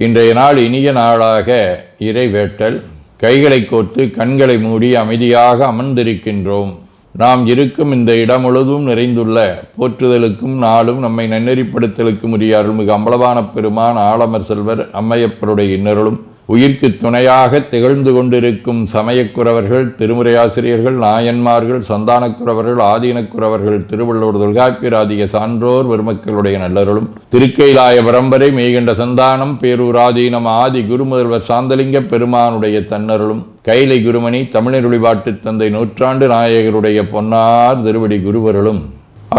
இன்றைய நாள் இனிய நாளாக இறைவேட்டல். கைகளை கோர்த்து கண்களை மூடி அமைதியாக அமர்ந்திருக்கின்றோம். நாம் இருக்கும் இந்த இடம் முழுதும் நிறைந்துள்ள போற்றுதலுக்கும் நாளும் நம்மை நன்னெறிப்படுத்தலுக்கும் உரிய அருள்மிகு அம்பலவான பெருமான் ஆலமர் செல்வர் அம்மையப்பருடைய இன்னருளும் உயிர்க்கு துணையாக திகழ்ந்து கொண்டிருக்கும் சமயக்குறவர்கள், திருமுறையாசிரியர்கள், நாயன்மார்கள், சந்தானக்குறவர்கள், ஆதீனக்குறவர்கள், திருவள்ளுவர் தொல்காப்பியராதிய சான்றோர் பெருமக்களுடைய நல்லருளும் திருக்கைலாய பரம்பரை மெய்கண்ட சந்தானம் பேரூராதீனம் ஆதி குருமுதல்வர் சாந்தலிங்க பெருமானுடைய தன்னருளும் கைலை குருமணி தமிழருளிபாட்டு தந்தை நூற்றாண்டு நாயகருடைய பொன்னார் திருவடி குருவருளும்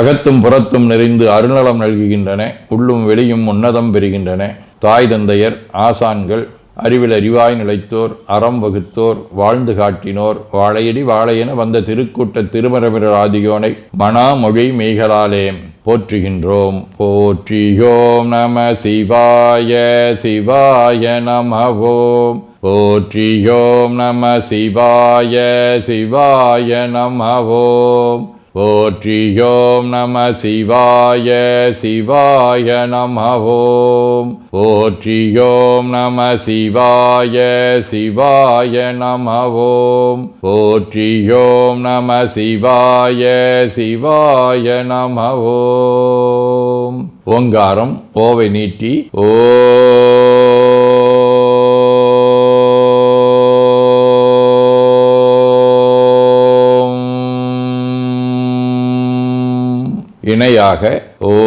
அகத்தும் புறத்தும் நிறைந்து அருள்நலம் நல்குகின்றன. உள்ளும் வெளியும் உன்னதம் பெறுகின்றன. தாய் தந்தையர், ஆசான்கள், அறிவில் அறிவாய் நிலைத்தோர், அறம் வகுத்தோர், வாழ்ந்து காட்டினோர், வாழையடி வாழையென வந்த திருக்கூட்ட திருமரபிரர் ஆதியோனை மணாமொழி மெய்களாலே போற்றுகின்றோம். போற்றியோம் நம சிவாய சிவாய நமவோம். போற்றியோம் நம சிவாய சிவாய நமவோம். போற்றியோம் நம சிவாய சிவாய நமவோம். போற்றியோம் நம சிவாய சிவாய நமவோம். போற்றியோம் நம சிவாய சிவாய நமவோம். ஓங்காரம் ஓவை நீட்டி ஓ இணையாக ஓம்.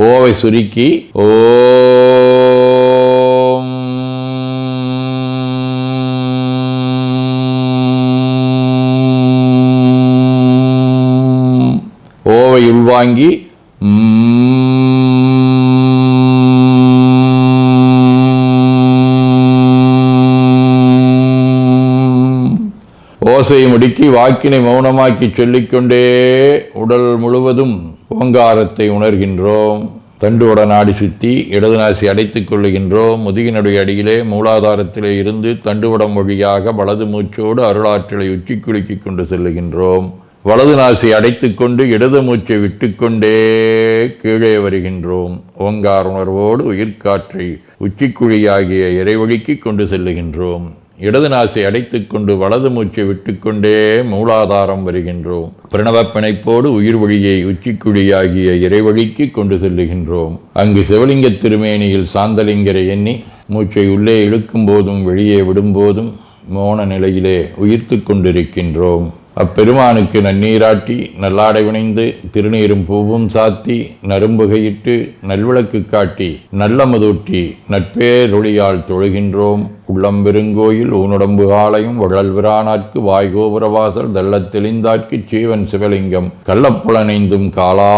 ஓவை சுருக்கி ஓம். ஓவை உள்வாங்கி ஓசையை முடுக்கி வாக்கினை மௌனமாக்கி சொல்லிக்கொண்டே உடல் முழுவதும் ஓங்காரத்தை உணர்கின்றோம். தண்டுவட நாடி சுற்றி இடது நாசி அடைத்துக் கொள்ளுகின்றோம். முதுகினுடைய அடியிலே மூலாதாரத்திலே இருந்து தண்டுவடம் வழியாக வலது மூச்சோடு அருளாற்றலை உச்சி குலுக்கி கொண்டு செல்லுகின்றோம். வலது நாசி அடைத்து கொண்டு இடது மூச்சை விட்டுக்கொண்டே கீழே வருகின்றோம். ஓங்கார உணர்வோடு உயிர்காற்றை உச்சிக்குழியாகிய இறைவழிக்கு கொண்டு செல்லுகின்றோம். இடது நாசை அடைத்துக் கொண்டு வலது மூச்சை விட்டுக்கொண்டே மூலாதாரம் வருகின்றோம். பிரணவ பிணைப்போடு உயிர் வழியை உச்சிக்குழியாகிய இறைவழிக்கு கொண்டு செல்லுகின்றோம். அங்கு சிவலிங்க திருமேனியில் சாந்தலிங்கரை எண்ணி மூச்சை உள்ளே இழுக்கும் போதும் வெளியே விடும்போதும் மோன நிலையிலே உயிர்த்து கொண்டிருக்கின்றோம். அப்பெருமானுக்கு நன்னீராட்டி நல்லாடை வினைந்து திருநீரும் பூவும் சாத்தி நரும்புகையிட்டு நல்விளக்கு காட்டி நல்லமதூட்டி நட்பேரொழியால் தொழுகின்றோம். உள்ளம்பெருங்கோயில் ஊனுடம்பு ஆலயம் வள்ளல்விரானாற்கு வாய்கோபுரவாசல் தள்ளத் தெளிந்தாற்கு சீவன் சிவலிங்கம் கள்ளப்புலனைந்தும் காலா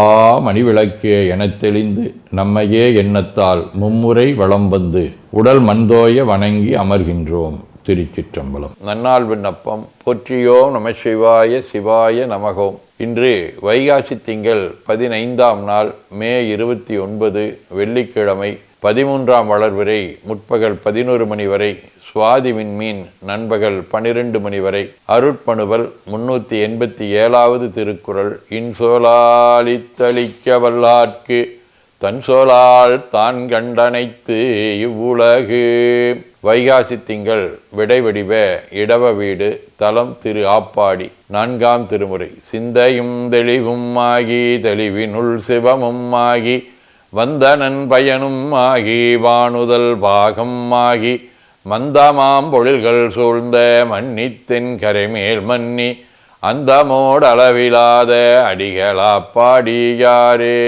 மணிவிளக்கே எனத் தெளிந்து நம்மையே எண்ணத்தால் மும்முறை வளம் வந்து உடல் மண்தோய வணங்கி அமர்கின்றோம். திருச்சிற்றம்பலம். நன்னாள் விண்ணப்பம். போற்றியோம் நம சிவாய சிவாய நமகோம். இன்று வைகாசி திங்கள் 15ஆம் நாள் மே 29 வெள்ளிக்கிழமை 13ஆம் வளர்விரை முற்பகல் 11 மணி வரை, சுவாதி விண்மீன் நண்பகல் 12 மணி வரை. அருட்பணுவல் 387வது திருக்குறள். இன்சொலாலித்தளிக்க வல்லார்க்கு தன் சொலால் தான் கண்டனைத்து இவ்வுலகு. வைகாசி திங்கள் விடைவடிவ இடவ வீடு. தலம் திரு ஆப்பாடி. 4ஆம் திருமுறை. சிந்தையும் தெளிவும் ஆகி தெளிவினுள் சிவமும் ஆகி வந்தனன் பயனும் ஆகி வானுதல் பாகம் ஆகி மந்தமாம் பொழில்கள் சூழ்ந்த மன்னித்தென் கரைமேல் மன்னி அந்தமோடு அளவிலாத அடிகளாப்பாடியாரே.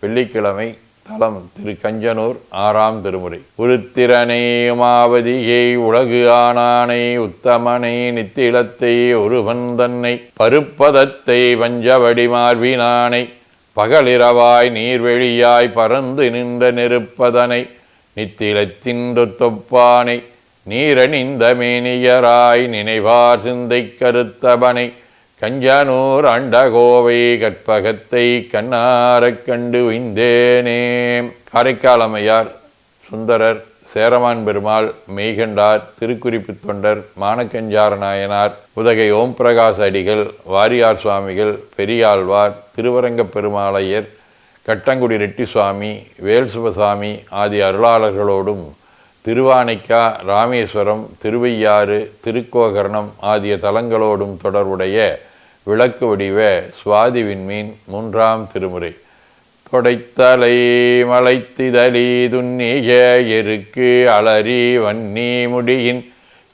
வெள்ளிக்கிழமை. தலம் திரு கஞ்சனூர். 6ஆம் திருமுறை. உருத்திரனையுமாவதியை உலகு ஆனானை உத்தமனை நித்திலத்தை ஒருவன் தன்னை பருப்பதத்தை வஞ்சவடி மார்பினானை பகலிரவாய் நீர்வெளியாய் பறந்து நின்ற நெருப்பதனை நித்திலத்தின் தொப்பானை நீரணிந்த மேனியராய் நினைவார் சிந்தை கருத்தபனை கஞ்சனூர் அண்டகோவை கற்பகத்தை கண்ணாரக் கண்டு உய்ந்தேனே. காரைக்கால் அம்மையார், சுந்தரர், சேரமான் பெருமாள், மெய்கண்டார், திருக்குறிப்பு தொண்டர், மானக்கஞ்சார நாயனார், உதகை ஓம் பிரகாச அடிகள், வாரியார் சுவாமிகள், பெரியாழ்வார், திருவரங்கப் பெருமாளையர், கட்டங்குடி ரெட்டி சுவாமி, வேல் சுபசாமி ஆதி அருளாளர்களோடும் திருவானைக்கா, ராமேஸ்வரம், திருவையாறு, திருக்கோகர்ணம் ஆகிய தலங்களோடும் தொடர்புடைய விளக்கு வடிவ சுவாதி விண்மீன் 3ஆம் திருமுறை. கொடைத்தலை மலைத்திதலி துன்னிய எருக்கு அலரி வன்னி முடியின்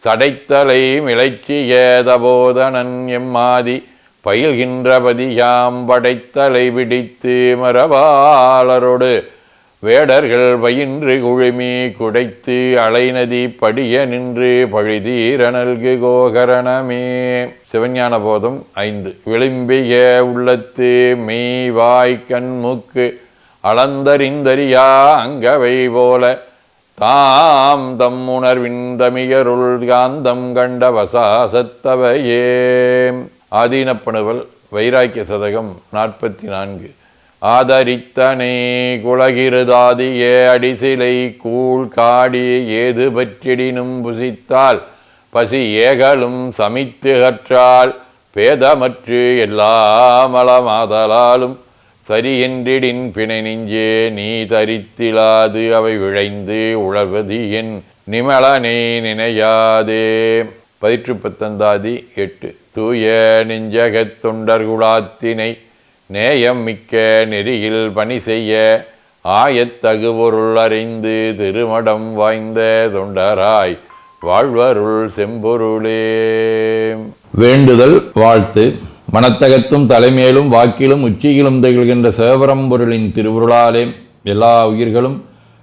சடைத்தலை மிளைச்சிய தபோதனன் எம்மாதி பயில்கின்ற பதியாம் படைத்தலை பிடித்து மரபாளரோடு வேடர்கள் பயின்று குழுமி குடைத்து அலைநதி படிய நின்று பழிதீர நல்கு கோகரணமே. சிவஞான போதம் 5. விளிம்பிய உள்ளத்து மெய் வாய் கண்முக்கு அளந்தறிந்தறியா அங்கவை போல தாம் தம் உணர்வின் தமியருள் காந்தம் கண்ட வசாசத்தவையே. ஆதீனப்பணுவல் வைராக்கிய சதகம் 44. ஆதரித்தனை குலகிருதாதிய அடிசிலை கூழ் காடி ஏது பற்றிடினும் புசித்தால் பசி ஏகலும் சமித்து கற்றால் பேதமற்று எல்லா மலமாதலாலும் சரி என்றிடின் பிணை நெஞ்சே நீ தரித்திலாது அவை விழைந்து உழவது என் நிமலனை நினையாதே. 19 தூய நெஞ்சகத் தொண்டர்குலாத்தினை நேயம் மிக்க நெறியில் பணி செய்ய ஆயத்தகு பொருள் அறிந்து திருமடம் வாய்ந்த தொண்டராய் வாழ்வருள் செம்பொருளே. வேண்டுதல் வாழ்த்து. மனத்தகத்தும் தலைமையிலும் வாக்கிலும் உச்சியிலும் திகழ்கின்ற சிவபரம்பொருளின் திருவுருளாலே எல்லா உயிர்களும்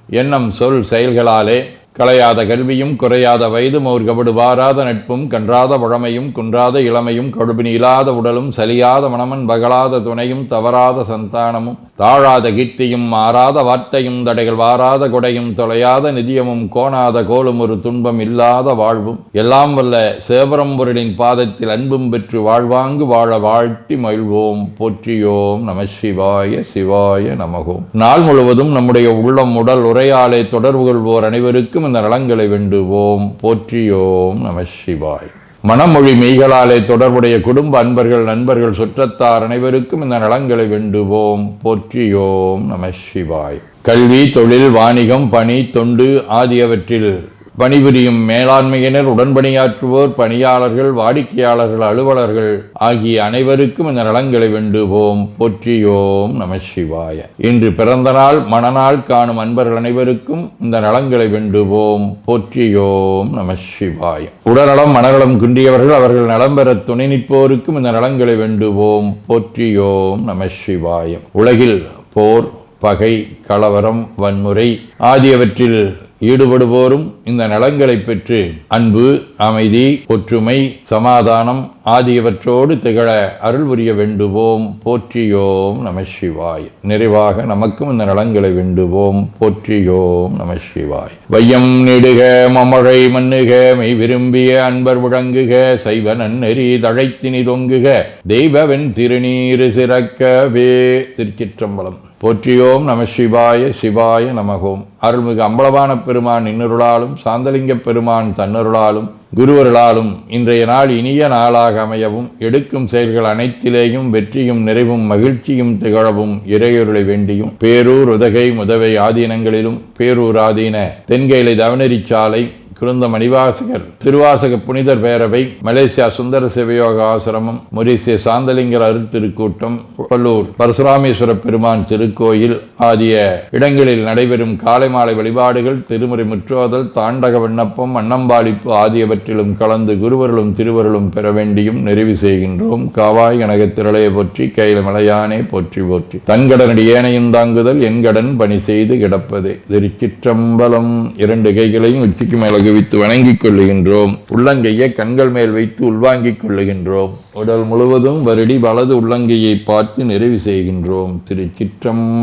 எண்ணம் சொல் செயல்களாலே களையாத கல்வியும் குறையாத வயதும் ஒரு கபடு வாராத நட்பும் கன்றாத பழமையும் குன்றாத இளமையும் கடுபினி இல்லாத உடலும் சலியாத மனமன் பகலாத துணையும் தவறாத சந்தானமும் தாழாத கீர்த்தியும் மாறாத வார்த்தையும் தடைகள் வாராத கொடையும் தொலையாத நிதியமும் கோணாத கோலும் ஒரு துன்பம் இல்லாத வாழ்வும் எல்லாம் வல்ல சிவபரம்பொருளின் பாதத்தில் அன்பும் பெற்று வாழ்வாங்கு வாழ வாழ்த்தி மகிழ்வோம். போற்றியோம் நம சிவாய சிவாய நமகோம். நாள் முழுவதும் நம்முடைய உள்ளம் உடல் உரையாலே தொடர்பு கொள்வோர் அனைவருக்கும் இந்த நலங்களை வேண்டுவோம். போற்றியோம் நம சிவாய். மனமொழி மெய்களாலே தொடர்புடைய குடும்ப அன்பர்கள் நண்பர்கள் சுற்றத்தார் அனைவருக்கும் இந்த நலங்களை வேண்டுவோம். போற்றியோம் நம சிவாய். கல்வி, தொழில், வாணிகம், பணி, தொண்டு ஆகியவற்றில் பணிபுரியும் மேலாண்மையினர், உடன்பணியாற்றுவோர், பணியாளர்கள், வாடிக்கையாளர்கள், அலுவலர்கள் ஆகிய அனைவருக்கும் இந்த நலங்களை வேண்டுவோம். போற்றியோம் நம சிவாய. இன்று பிறந்த நாள் மணநாள் காணும் அன்பர்கள் அனைவருக்கும் இந்த நலங்களை வேண்டுவோம். போற்றியோம் நம சிவாய. உடல்நலம் மனநலம் குன்றியவர்கள் அவர்கள் நலம் பெற துணை நிற்போருக்கும் இந்த நலங்களை வேண்டுவோம். போற்றியோம் நம சிவாய. உலகில் போர், பகை, கலவரம், வன்முறை ஆகியவற்றில் ஈடுபடுவோரும் இந்த நலங்களை பெற்று அன்பு, அமைதி, ஒற்றுமை, சமாதானம் ஆகியவற்றோடு திகழ அருள் புரிய வேண்டுவோம். போற்றியோம் நம சிவாய். நிறைவாக நமக்கும் இந்த நலங்களை வேண்டுவோம். போற்றியோம் நம சிவாய். வையம் நெடுக மமழை மண்ணுக மெய் விரும்பிய அன்பர் விளங்குக சைவ நன்னெறி தழைத்தினி தொங்குக தெய்வவன் திருநீரு சிறக்கவே. திருச்சிற்றம்பலம். போற்றியோம் நம சிவாய சிவாய நமகோம். அருள்மிகு அம்பலவான பெருமான் இன்னருளாலும் சாந்தலிங்க பெருமான் தன்னருளாலும் குருவருளாலும் இன்றைய நாள் இனிய நாளாக அமையவும் எடுக்கும் செயல்கள் அனைத்திலேயும் வெற்றியும் நிறைவும் மகிழ்ச்சியும் திகழவும் இறையொருளை வேண்டியும் பேரூர் உதகை முதவை ஆதீனங்களிலும் பேரூர் ஆதீன தென்கைலை தவனரிச்சாலை குருந்த மணிவாசகர் திருவாசக புனிதர் பேரவை, மலேசியா சுந்தர சிவயோக ஆசிரமம், மொரீசிய சாந்தலிங்கர் அருத்திருக்கூட்டம், பல்லூர் பரசுராமேஸ்வர பெருமான் திருக்கோயில் ஆகிய இடங்களில் நடைபெறும் காலை மாலை வழிபாடுகள், திருமுறை முற்றோதல், தாண்டக விண்ணப்பம், அன்னம்பாளிப்பு ஆகியவற்றிலும் கலந்து குருவர்களும் திருவருளும் பெற வேண்டியும் நிறைவு செய்கின்றோம். காவாய் கனகத் திரளைய போற்றி கையில மலையானே போற்றி போற்றி. தன்கடனடி ஏனையும் தாங்குதல் என் கடன் பணி செய்து கிடப்பதே. திருச்சிற்றம்பலம். 2 கைகளையும் உச்சிக்கு மேலகு வைத்து வணங்கிக் கொள்ளுகின்றோம். உள்ளங்கையை கண்கள் மேல் வைத்து உள்வாங்கிக் கொள்ளுகின்றோம். உடல் முழுவதும் வருடி வலது உள்ளங்கையை பார்த்து நிறைவு செய்கின்றோம். திருச்சிற்றம்பலம்.